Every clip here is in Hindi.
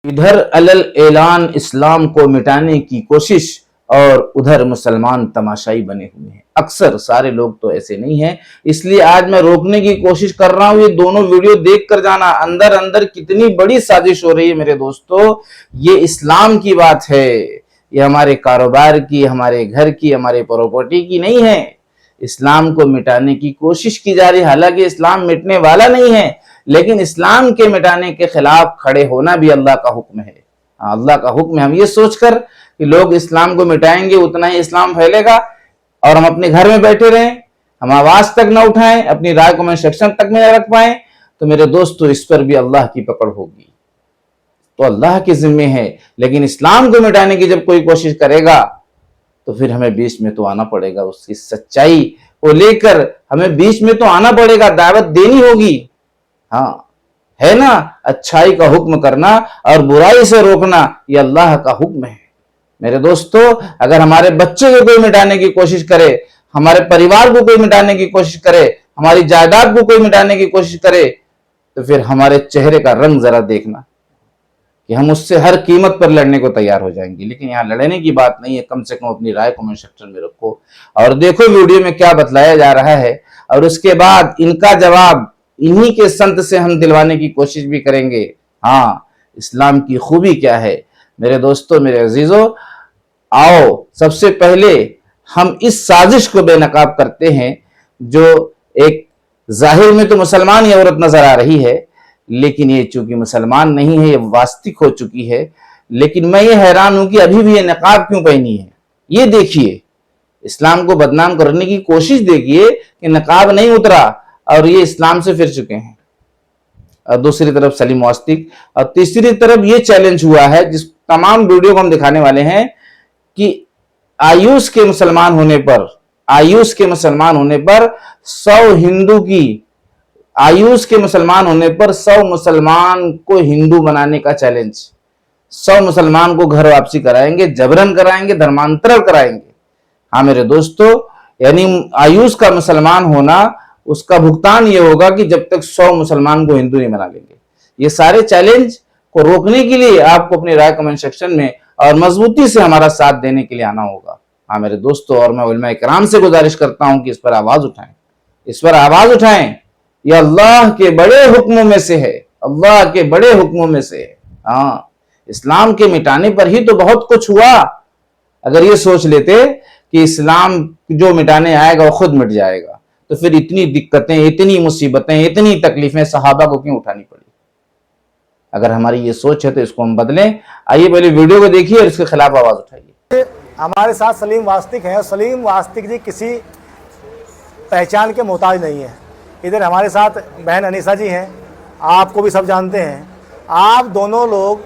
इधर अलल ऐलान इस्लाम को मिटाने की कोशिश और उधर मुसलमान तमाशाई बने हुए हैं। अक्सर सारे लोग तो ऐसे नहीं हैं, इसलिए आज मैं रोकने की कोशिश कर रहा हूं। ये दोनों वीडियो देख कर जाना, अंदर अंदर कितनी बड़ी साजिश हो रही है मेरे दोस्तों। ये इस्लाम की बात है, ये हमारे कारोबार की, हमारे घर की, हमारे प्रॉपर्टी की नहीं है। इस्लाम को मिटाने की कोशिश की जा रही है। हालांकि इस्लाम मिटने वाला नहीं है, लेकिन इस्लाम के मिटाने के खिलाफ खड़े होना भी अल्लाह का हुक्म है। अल्लाह का हुक्म है। हम ये सोचकर कि लोग इस्लाम को मिटाएंगे उतना ही इस्लाम फैलेगा और हम अपने घर में बैठे रहें, हम आवाज तक ना उठाएं, अपनी राय कमेंट सेक्शन तक में रख पाए, तो मेरे दोस्तों इस पर भी अल्लाह की पकड़ होगी। तो अल्लाह के जिम्मे है, लेकिन इस्लाम को मिटाने की जब कोई कोशिश करेगा तो फिर हमें बीच में तो आना पड़ेगा। उसकी सच्चाई को लेकर हमें बीच में तो आना पड़ेगा, दावत देनी होगी। हाँ है ना, अच्छाई का हुक्म करना और बुराई से रोकना ये अल्लाह का हुक्म है। मेरे दोस्तों, अगर हमारे बच्चे को कोई मिटाने की कोशिश करे, हमारे परिवार को कोई मिटाने की कोशिश करे, हमारी जायदाद को कोई मिटाने की कोशिश करे, तो फिर हमारे चेहरे का रंग जरा देखना कि हम उससे हर कीमत पर लड़ने को तैयार हो जाएंगे। लेकिन यहाँ लड़ने की बात नहीं है, कम से कम अपनी राय कमेंट सेक्शन में रखो और देखो वीडियो में क्या बतलाया जा रहा है, और उसके बाद इनका जवाब इन्हीं के संत से हम दिलवाने की कोशिश भी करेंगे। हाँ, इस्लाम की खूबी क्या है। मेरे दोस्तों, मेरे अजीजों, आओ सबसे पहले हम इस साजिश को बेनकाब करते हैं जो एक जाहिर में तो मुसलमान ही औरत नजर आ रही है, लेकिन ये चूंकि मुसलमान नहीं है, ये वास्तविक हो चुकी है। लेकिन मैं ये हैरान हूं कि अभी भी ये नकाब क्यों पहनी है। ये देखिए, इस्लाम को बदनाम करने की कोशिश देखिए कि नकाब नहीं उतरा और ये इस्लाम से फिर चुके हैं। और दूसरी तरफ सलीम वास्तिक, और तीसरी तरफ ये चैलेंज हुआ है, जिस तमाम वीडियो को हम दिखाने वाले हैं कि आयुष के मुसलमान होने पर, आयुष के मुसलमान होने पर 100 हिंदू की, आयुष के मुसलमान होने पर 100 मुसलमान को हिंदू बनाने का चैलेंज। 100 मुसलमान को घर वापसी कराएंगे, जबरन कराएंगे, धर्मांतरण कराएंगे। हाँ मेरे दोस्तों, यानी आयुष का मुसलमान होना, उसका भुगतान ये होगा कि जब तक 100 मुसलमान को हिंदू नहीं बना लेंगे। ये सारे चैलेंज को रोकने के लिए आपको अपनी राय कमेंट सेक्शन में और मजबूती से हमारा साथ देने के लिए आना होगा। हाँ मेरे दोस्तों, और मैं उलमा इकराम से गुजारिश करता हूं कि इस पर आवाज उठाएं, इस पर आवाज उठाएं। यह अल्लाह के बड़े हुक्मों में से है, अल्लाह के बड़े हुक्मों में से है। हाँ, इस्लाम के मिटाने पर ही तो बहुत कुछ हुआ। अगर ये सोच लेते कि इस्लाम जो मिटाने आएगा वो खुद मिट जाएगा, तो फिर इतनी दिक्कतें, इतनी मुसीबतें, इतनी तकलीफें सहाबा को क्यों उठानी पड़ी। अगर हमारी ये सोच है तो इसको हम बदलें। आइए पहले वीडियो को देखिए और इसके खिलाफ आवाज उठाइए। हमारे साथ सलीम वास्तिक हैं और सलीम वास्तिक जी किसी पहचान के मोहताज नहीं है। इधर हमारे साथ बहन अनीसा जी हैं, आपको भी सब जानते हैं। आप दोनों लोग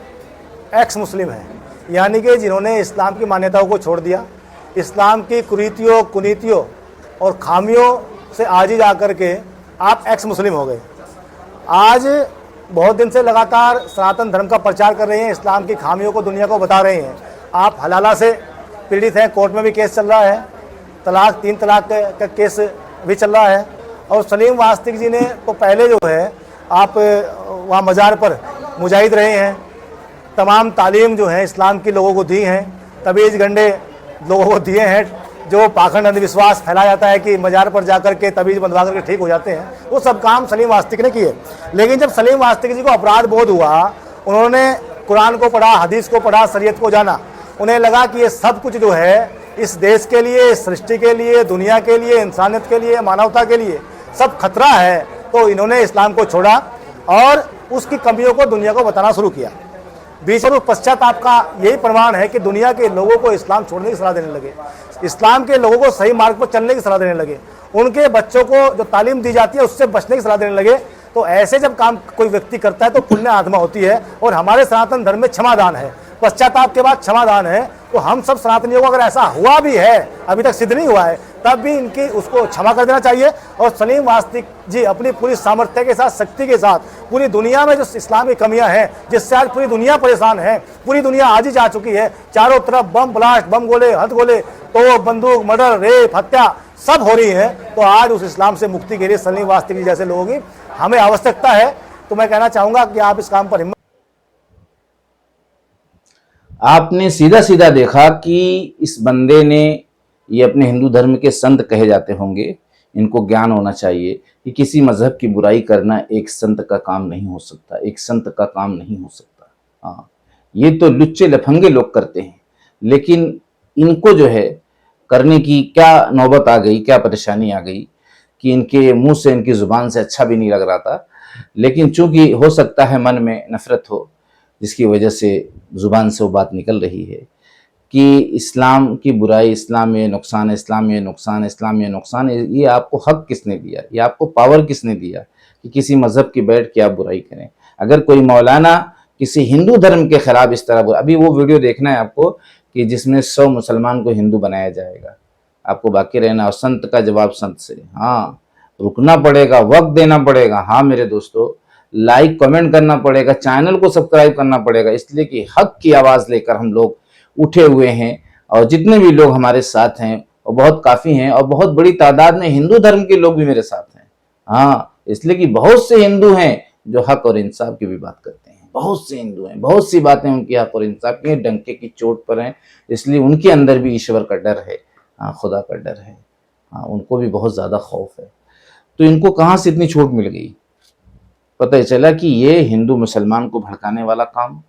एक्स मुस्लिम हैं, यानी कि जिन्होंने इस्लाम की मान्यताओं को छोड़ दिया, इस्लाम की कुरीतियों, कुनीतियों और खामियों से आजीज आकर के आप एक्स मुस्लिम हो गए। आज बहुत दिन से लगातार सनातन धर्म का प्रचार कर रहे हैं, इस्लाम की खामियों को दुनिया को बता रहे हैं। आप हलाला से पीड़ित हैं, कोर्ट में भी केस चल रहा है, तलाक 3 तलाक का केस भी चल रहा है। और सलीम वास्तिक जी ने तो पहले जो है, आप वहाँ मज़ार पर मुजाहिद रहे हैं, तमाम तालीम जो है इस्लाम की लोगों को दी हैं, तबीज़ गंडे लोगों को दिए हैं। जो पाखंड अंधविश्वास फैलाया जाता है कि मज़ार पर जाकर के तबीज़ बंधवा करके ठीक हो जाते हैं, वो सब काम सलीम वास्तिक ने किए। लेकिन जब सलीम वास्तिक जी को अपराध बोध हुआ, उन्होंने कुरान को पढ़ा, हदीस को पढ़ा, शरीयत को जाना, उन्हें लगा कि ये सब कुछ जो है इस देश के लिए, इस सृष्टि के लिए, दुनिया के लिए, इंसानियत के लिए, मानवता के लिए सब खतरा है। तो इन्होंने इस्लाम को छोड़ा और उसकी कमियों को दुनिया को बताना शुरू किया। बीच में पश्चाताप का यही प्रमाण है कि दुनिया के लोगों को इस्लाम छोड़ने की सलाह देने लगे, इस्लाम के लोगों को सही मार्ग पर चलने की सलाह देने लगे, उनके बच्चों को जो तालीम दी जाती है उससे बचने की सलाह देने लगे। तो ऐसे जब काम कोई व्यक्ति करता है तो पुण्य आत्मा होती है। और हमारे सनातन धर्म में क्षमादान है, पश्चाताप के बाद क्षमादान है। तो हम सब सनातनियों को, अगर ऐसा हुआ भी है, अभी तक सिद्ध नहीं हुआ है, तब भी इनकी उसको क्षमा कर देना चाहिए। और सलीम वास्तिक जी अपनी पूरी सामर्थ्य के साथ, शक्ति के साथ पूरी दुनिया में जो इस्लाम की कमियां हैं, जिससे आज पूरी दुनिया परेशान है, पूरी दुनिया आज ही जा चुकी है, चारों तरफ बम ब्लास्ट, बम गोले, हथ गोले, तो बंदूक, मर्डर, रेप, हत्या सब हो रही है। तो आज उस इस्लाम से मुक्ति के लिए सलीम वास्तिक जी जैसे लोगों की हमें आवश्यकता है। तो मैं कहना चाहूँगा कि आप इस काम पर हिम्मत आपने सीधा सीधा देखा कि इस बंदे ने, ये अपने हिंदू धर्म के संत कहे जाते होंगे, इनको ज्ञान होना चाहिए कि किसी मजहब की बुराई करना एक संत का काम नहीं हो सकता, एक संत का काम नहीं हो सकता। हाँ, ये तो लुच्चे लफंगे लोग करते हैं, लेकिन इनको जो है करने की क्या नौबत आ गई, क्या परेशानी आ गई कि इनके मुंह से, इनकी जुबान से अच्छा भी नहीं लग रहा था, लेकिन चूंकि हो सकता है मन में नफरत हो, जिसकी वजह से जुबान से वो बात निकल रही है कि इस्लाम की बुराई, इस्लाम में नुकसान है, इस्लाम में नुकसान है, इस्लाम में नुकसान है। ये आपको हक किसने दिया, ये आपको पावर किसने दिया कि किसी मजहब की बैठ के आप बुराई करें? अगर कोई मौलाना किसी हिंदू धर्म के खिलाफ इस तरह, अभी वो वीडियो देखना है आपको कि जिसमें 100 मुसलमान को हिंदू बनाया जाएगा, आपको बाकी रहना। और संत का जवाब संत से, हाँ रुकना पड़ेगा, वक्त देना पड़ेगा। हाँ मेरे दोस्तों, लाइक कमेंट करना पड़ेगा, चैनल को सब्सक्राइब करना पड़ेगा, इसलिए कि हक की आवाज़ लेकर हम लोग उठे हुए हैं। और जितने भी लोग हमारे साथ हैं वो बहुत काफ़ी हैं, और बहुत बड़ी तादाद में हिंदू धर्म के लोग भी मेरे साथ हैं। हाँ, इसलिए कि बहुत से हिंदू हैं जो हक और इंसाफ की भी बात करते हैं, बहुत से हिंदू हैं, बहुत सी बातें उनकी हक और इंसाफ की डंके की चोट पर हैं, इसलिए उनके अंदर भी ईश्वर का डर है, हाँ खुदा का डर है, हाँ उनको भी बहुत ज़्यादा खौफ है। तो इनको कहाँ से इतनी छूट मिल गई? पता ही चला कि ये हिंदू मुसलमान को भड़काने वाला काम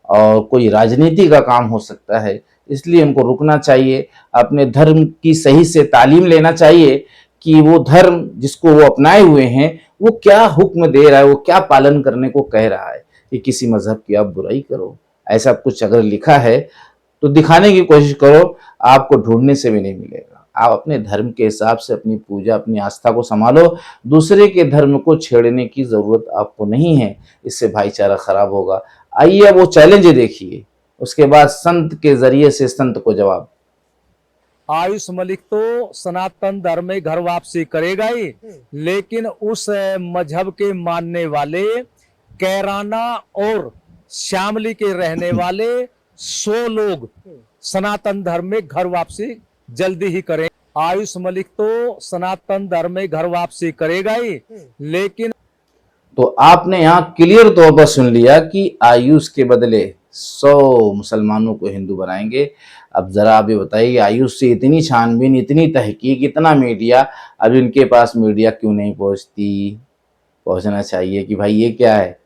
और कोई राजनीति का काम हो सकता है, इसलिए उनको रुकना चाहिए, अपने धर्म की सही से तालीम लेना चाहिए कि वो धर्म जिसको वो अपनाए हुए हैं वो क्या हुक्म दे रहा है, वो क्या पालन करने को कह रहा है कि किसी मजहब की आप बुराई करो। ऐसा कुछ अगर लिखा है तो दिखाने की कोशिश करो, आपको ढूंढने से भी नहीं मिलेगा। आप अपने धर्म के हिसाब से अपनी पूजा, अपनी आस्था को संभालो, दूसरे के धर्म को छेड़ने की जरूरत आपको नहीं है, इससे भाईचारा खराब होगा। आइए अब वो चैलेंज देखिए, उसके बाद संत के जरिए से संत को जवाब। आयुष मलिक तो सनातन धर्म में घर वापसी करेगा ही, लेकिन उस मजहब के मानने वाले कैराना और श्यामली के रहने वाले 100 लोग सनातन धर्म में घर वापसी जल्दी ही करें। आयुष मलिक तो सनातन धर्म में घर वापसी करेगा ही, लेकिन तो आपने यहाँ क्लियर तौर पर सुन लिया कि आयुष के बदले 100 मुसलमानों को हिंदू बनाएंगे। अब जरा आप ये बताइए, आयुष से इतनी छानबीन, इतनी तहकीक, इतना मीडिया, अब इनके पास मीडिया क्यों नहीं पहुंचती? पहुंचना चाहिए कि भाई ये क्या है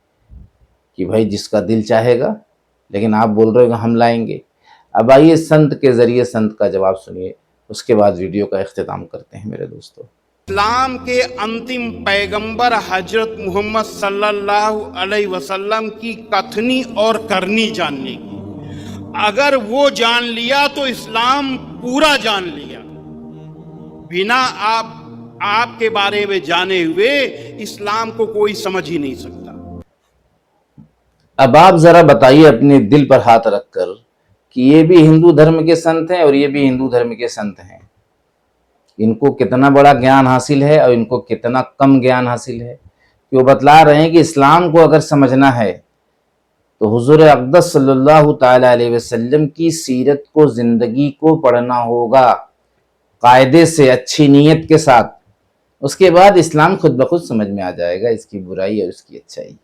कि भाई जिसका दिल चाहेगा, लेकिन आप बोल रहे हो कि हम लाएंगे। अब आइए संत के जरिए संत का जवाब सुनिए, उसके बाद वीडियो का इख्तिताम करते हैं मेरे दोस्तों। इस्लाम के अंतिम पैगंबर हजरत मोहम्मद सल्लल्लाहु अलैहि वसल्लम की कथनी और करनी जानने की, अगर वो जान लिया तो इस्लाम पूरा जान लिया। बिना आपके बारे में जाने हुए इस्लाम को कोई समझ ही नहीं सकता। अब आप जरा बताइए अपने दिल पर हाथ रखकर कि ये भी हिंदू धर्म के संत हैं और ये भी हिंदू धर्म के संत हैं, इनको कितना बड़ा ज्ञान हासिल है और इनको कितना कम ज्ञान हासिल है। कि वो बतला रहे हैं कि इस्लाम को अगर समझना है तो हुजूर अक़दस सल्लल्लाहु ताला अलैहि वसल्लम की सीरत को, जिंदगी को पढ़ना होगा कायदे से, अच्छी नीयत के साथ। उसके बाद इस्लाम खुद ब खुद समझ में आ जाएगा, इसकी बुराई और इसकी अच्छाई।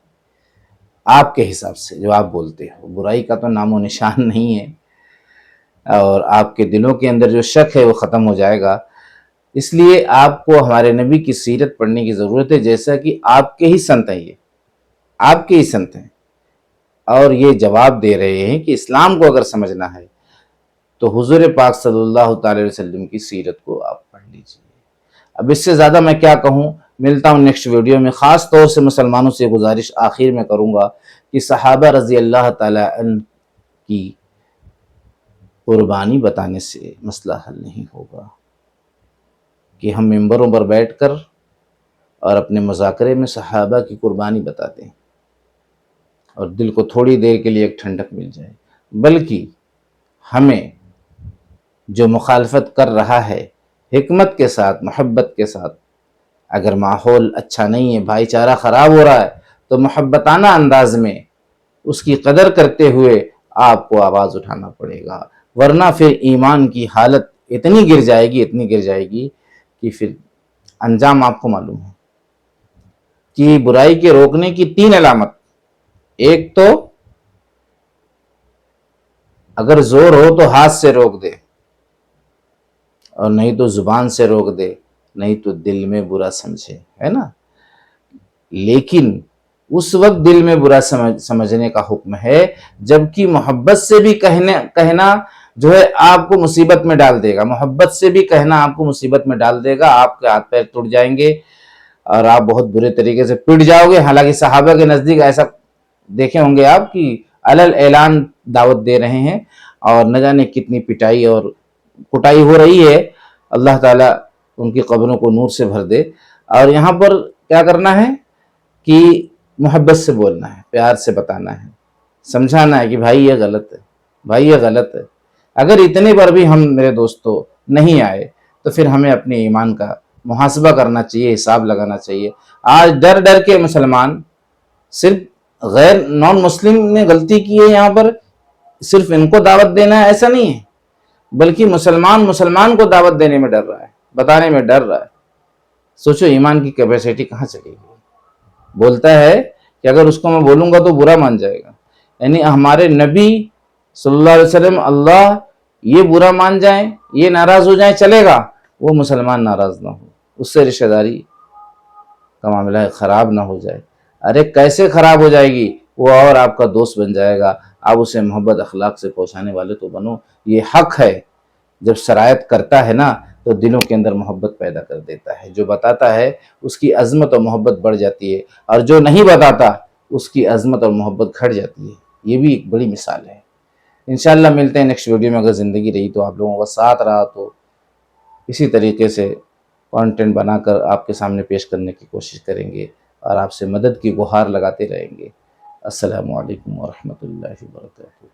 आपके हिसाब से जो आप बोलते हो, बुराई का तो नामो निशान नहीं है, और आपके दिलों के अंदर जो शक है वो ख़त्म हो जाएगा। इसलिए आपको हमारे नबी की सीरत पढ़ने की ज़रूरत है, जैसा कि आपके ही संत हैं, ये आपके ही संत हैं, और ये जवाब दे रहे हैं कि इस्लाम को अगर समझना है तो हुजूर पाक सल्लल्लाहु अलैहि वसल्लम की सीरत को आप पढ़ लीजिए। अब इससे ज़्यादा मैं क्या कहूँ। मिलता हूँ नेक्स्ट वीडियो में। ख़ास तौर से मुसलमानों से गुजारिश आखिर में करूँगा कि सहाबा रज़ी अल्लाह ताला अन्हु की कुर्बानी बताने से मसला हल नहीं होगा कि हम मिंबरों पर बैठकर और अपने मुज़ाकरे में सहाबा की कुर्बानी बताते हैं और दिल को थोड़ी देर के लिए एक ठंडक मिल जाए, बल्कि हमें जो मुखालफत कर रहा है हिकमत के साथ, मोहब्बत के साथ, अगर माहौल अच्छा नहीं है, भाईचारा ख़राब हो रहा है, तो मोहब्बताना अंदाज में उसकी कदर करते हुए आपको आवाज़ उठाना पड़ेगा, वरना फिर ईमान की हालत इतनी गिर जाएगी, इतनी गिर जाएगी कि फिर अंजाम आपको मालूम है। कि बुराई के रोकने की 3 अलामत, एक तो अगर जोर हो तो हाथ से रोक दे, और नहीं तो जुबान से रोक दे, नहीं तो दिल में बुरा समझे, है ना। लेकिन उस वक्त दिल में बुरा समझने का हुक्म है जबकि मोहब्बत से भी कहना जो है आपको मुसीबत में डाल देगा, मोहब्बत से भी कहना आपको मुसीबत में डाल देगा, आपके हाथ पैर टूट जाएंगे और आप बहुत बुरे तरीके से पिट जाओगे। हालांकि सहाबा के नज़दीक ऐसा देखे होंगे आप कि अलल ऐलान दावत दे रहे हैं और न जाने कितनी पिटाई और कुटाई हो रही है। अल्लाह ताला उनकी कब्रों को नूर से भर दे। और यहाँ पर क्या करना है कि मोहब्बत से बोलना है, प्यार से बताना है, समझाना है कि भाई ये गलत है, भाई ये गलत है। अगर इतने पर भी हम मेरे दोस्तों नहीं आए तो फिर हमें अपने ईमान का मुहासबा करना चाहिए, हिसाब लगाना चाहिए। आज डर डर के मुसलमान, सिर्फ गैर नॉन मुस्लिम ने गलती की है, यहाँ पर सिर्फ इनको दावत देना है ऐसा नहीं है, बल्कि मुसलमान को दावत देने में डर रहा है, बताने में डर रहा है। सोचो ईमान की कैपेसिटी कहाँ चलेगी। बोलता है कि अगर उसको मैं बोलूंगा तो बुरा मान जाएगा, यानी हमारे नबी सल्लल्लाहु अलैहि वसल्लम अल्लाह ये बुरा मान जाए, ये नाराज हो जाए चलेगा, वो मुसलमान नाराज ना हो, उससे रिश्तेदारी का मामला है खराब ना हो जाए। अरे कैसे खराब हो जाएगी, वो और आपका दोस्त बन जाएगा, आप उसे मोहब्बत अखलाक से पहुंचाने वाले तो बनो, ये हक है। जब शरायत करता है ना तो दिलों के अंदर मोहब्बत पैदा कर देता है, जो बताता है उसकी अजमत और मोहब्बत बढ़ जाती है, और जो नहीं बताता उसकी अजमत और मोहब्बत घट जाती है। ये भी एक बड़ी मिसाल है। इंशाल्लाह मिलते हैं नेक्स्ट वीडियो में। अगर ज़िंदगी रही तो आप लोगों का साथ रहा तो इसी तरीके से कंटेंट बनाकर आपके सामने पेश करने की कोशिश करेंगे और आपसे मदद की गुहार लगाते रहेंगे। अस्सलामु अलैकुम व रहमतुल्लाहि व बरकातुहू।